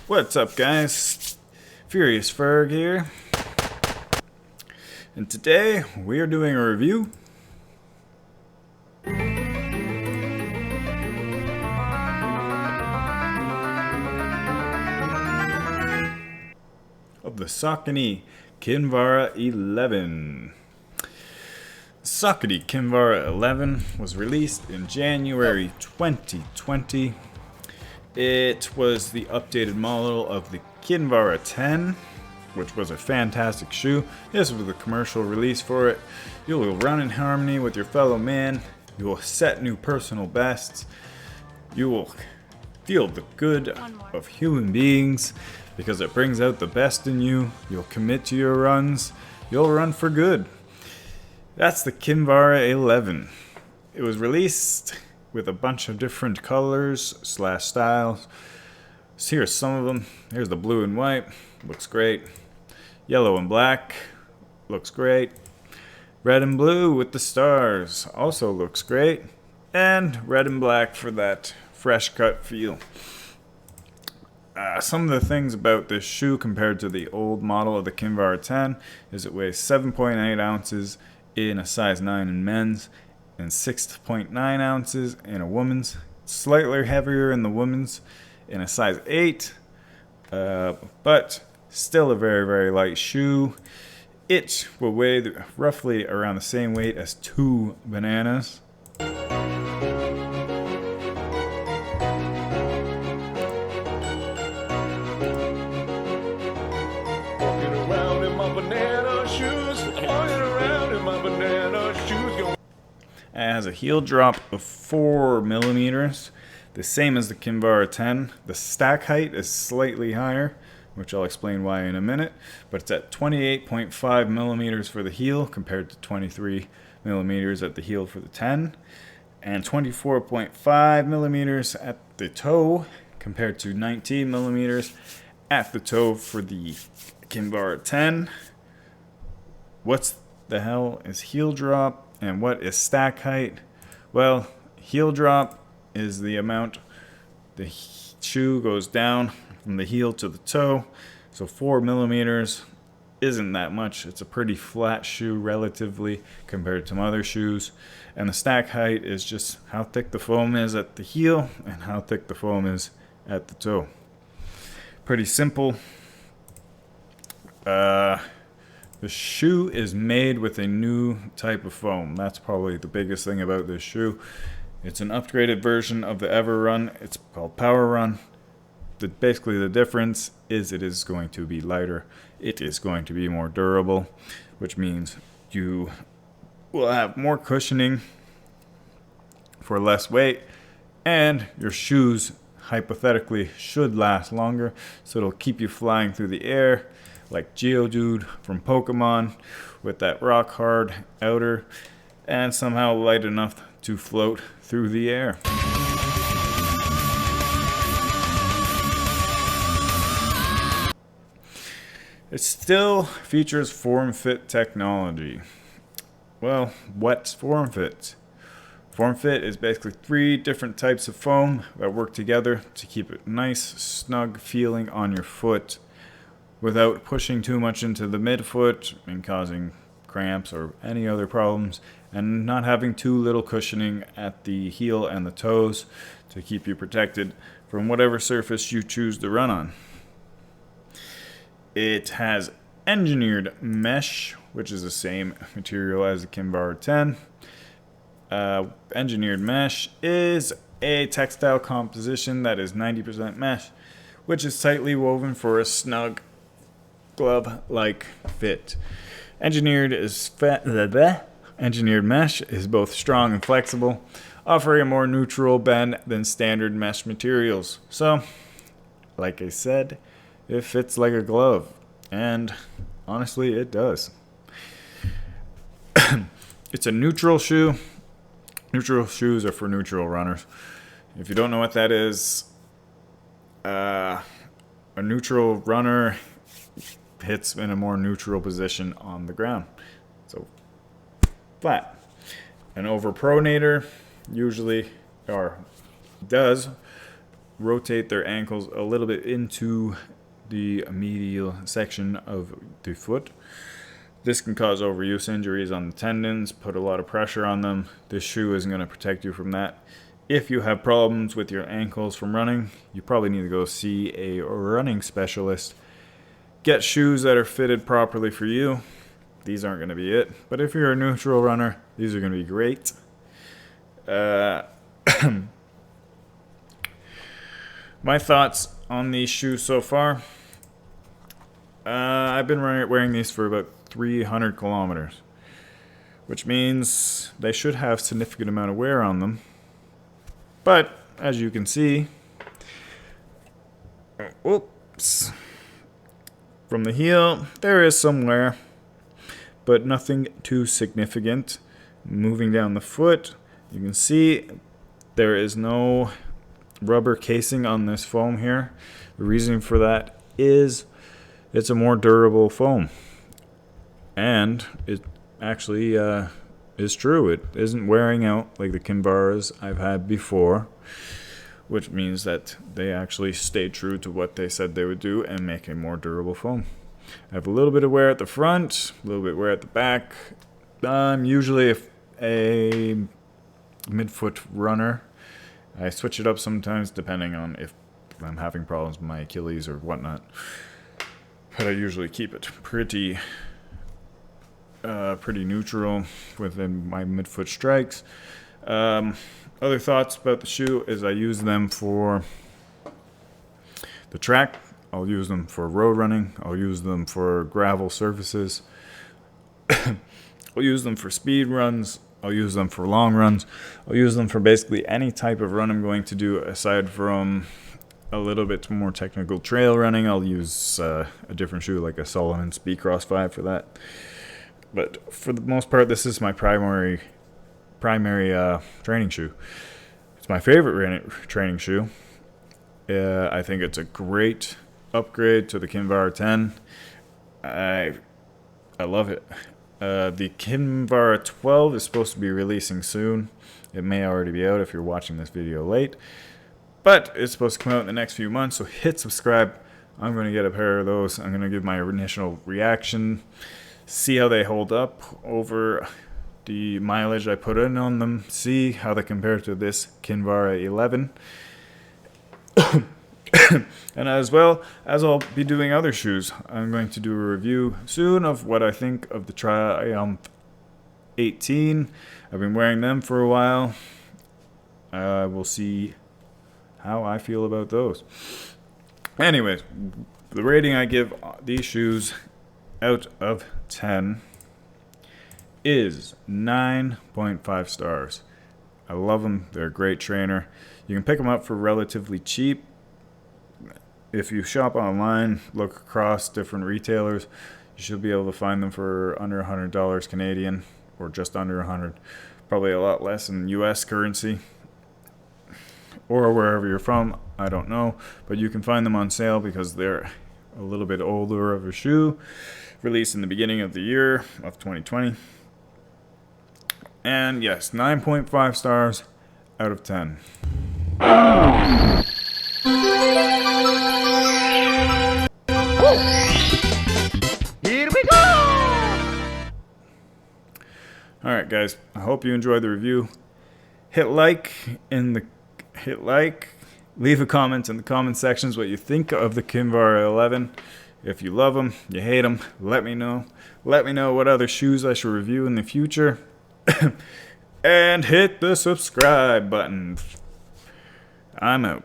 What's up, guys? Furious Ferg here, and today we are doing a review of the Saucony Kinvara 11. Saucony Kinvara 11 was released in January 2020. It was the updated model of the Kinvara 10, which was a fantastic shoe. This was the commercial release for it. You will run in harmony with your fellow man. You will set new personal bests. You will feel the good of human beings because it brings out the best in you. You'll commit to your runs. You'll run for good. That's the Kinvara 11. It was released with a bunch of different colors / styles. So here's some of them. Here's the blue and white. Looks great. Yellow and black. Looks great. Red and blue with the stars. Also looks great. And red and black for that fresh cut feel. Some of the things about this shoe compared to the old model of the Kinvara 10 is it weighs 7.8 ounces in a size 9 in men's and 6.9 ounces in a woman's. Slightly heavier in the woman's in a size 8, but still a very, very light shoe. It will weigh roughly around the same weight as 2 bananas. It has a heel drop of 4 millimeters, the same as the Kinvara 10. The stack height is slightly higher, which I'll explain why in a minute, but it's at 28.5 millimeters for the heel compared to 23 millimeters at the heel for the 10, and 24.5 millimeters at the toe compared to 19 millimeters at the toe for the Kinvara 10. What's the hell is heel drop? And what is stack height? Well, heel drop is the amount the shoe goes down from the heel to the toe. So 4 millimeters isn't that much. It's a pretty flat shoe relatively compared to some other shoes. And the stack height is just how thick the foam is at the heel and how thick the foam is at the toe. Pretty simple. The shoe is made with a new type of foam. That's probably the biggest thing about this shoe. It's an upgraded version of the Ever Run. It's called Power Run. Basically the difference is it is going to be lighter. It is going to be more durable, which means you will have more cushioning for less weight, and your shoes hypothetically should last longer, so it'll keep you flying through the air like Geodude from Pokemon with that rock hard outer and somehow light enough to float through the air. It still features form fit technology. Well, what's form fit? Form fit is basically 3 different types of foam that work together to keep it nice, snug feeling on your foot without pushing too much into the midfoot and causing cramps or any other problems, and not having too little cushioning at the heel and the toes to keep you protected from whatever surface you choose to run on. It has engineered mesh, which is the same material as the Kinvara 10. Engineered mesh is a textile composition that is 90% mesh, which is tightly woven for a snug glove-like fit. Engineered mesh is both strong and flexible, offering a more neutral bend than standard mesh materials. So, like I said, it fits like a glove, and honestly, it does. It's a neutral shoe. Neutral shoes are for neutral runners. If you don't know what that is, a neutral runner hits in a more neutral position on the ground. So flat. An overpronator usually, or does, rotate their ankles a little bit into the medial section of the foot. This can cause overuse injuries on the tendons, put a lot of pressure on them. This shoe isn't going to protect you from that. If you have problems with your ankles from running, you probably need to go see a running specialist. Get shoes that are fitted properly for you. These aren't going to be it. But if you're a neutral runner, these are going to be great. My thoughts on these shoes so far. I've been wearing these for about 300 kilometers, which means they should have significant amount of wear on them. But as you can see, oops, from the heel there is some wear, but nothing too significant. Moving down the foot, you can see there is no rubber casing on this foam here. The reason for that is it's a more durable foam, and it actually is true. It isn't wearing out like the Kinvaras I've had before, which means that they actually stay true to what they said they would do and make a more durable foam. I have a little bit of wear at the front, a little bit of wear at the back. I'm usually a midfoot runner. I switch it up sometimes depending on if I'm having problems with my Achilles or whatnot. But I usually keep it pretty neutral within my midfoot strikes. Other thoughts about the shoe is I use them for the track. I'll use them for road running. I'll use them for gravel surfaces. I'll use them for speed runs. I'll use them for long runs. I'll use them for basically any type of run I'm going to do, aside from a little bit more technical trail running. I'll use a different shoe like a Salomon Speedcross 5 for that. But for the most part, this is my primary training shoe. It's my favorite training shoe. I think it's a great upgrade to the Kinvara 10. I love it. The Kinvara 12 is supposed to be releasing soon. It may already be out if you're watching this video late, but it's supposed to come out in the next few months, so hit subscribe. I'm going to get a pair of those. I'm going to give my initial reaction, see how they hold up over the mileage I put in on them, see how they compare to this Kinvara 11. And as well as I'll be doing other shoes, I'm going to do a review soon of what I think of the Triumph 18. I've been wearing them for a while. We'll see how I feel about those. Anyways, the rating I give these shoes out of 10 is 9.5 stars. I love them. They're a great trainer. You can pick them up for relatively cheap. If you shop online, look across different retailers, you should be able to find them for under $100 Canadian, or just under 100. Probably a lot less in US currency, or wherever you're from, I don't know. But you can find them on sale because they're a little bit older of a shoe, released in the beginning of the year of 2020. And yes, 9.5 stars out of 10. Here we go! Alright guys, I hope you enjoyed the review. Hit like, leave a comment in the comment sections what you think of the Kinvara 11. If you love them, you hate them, let me know. Let me know what other shoes I should review in the future. And hit the subscribe button. I'm out.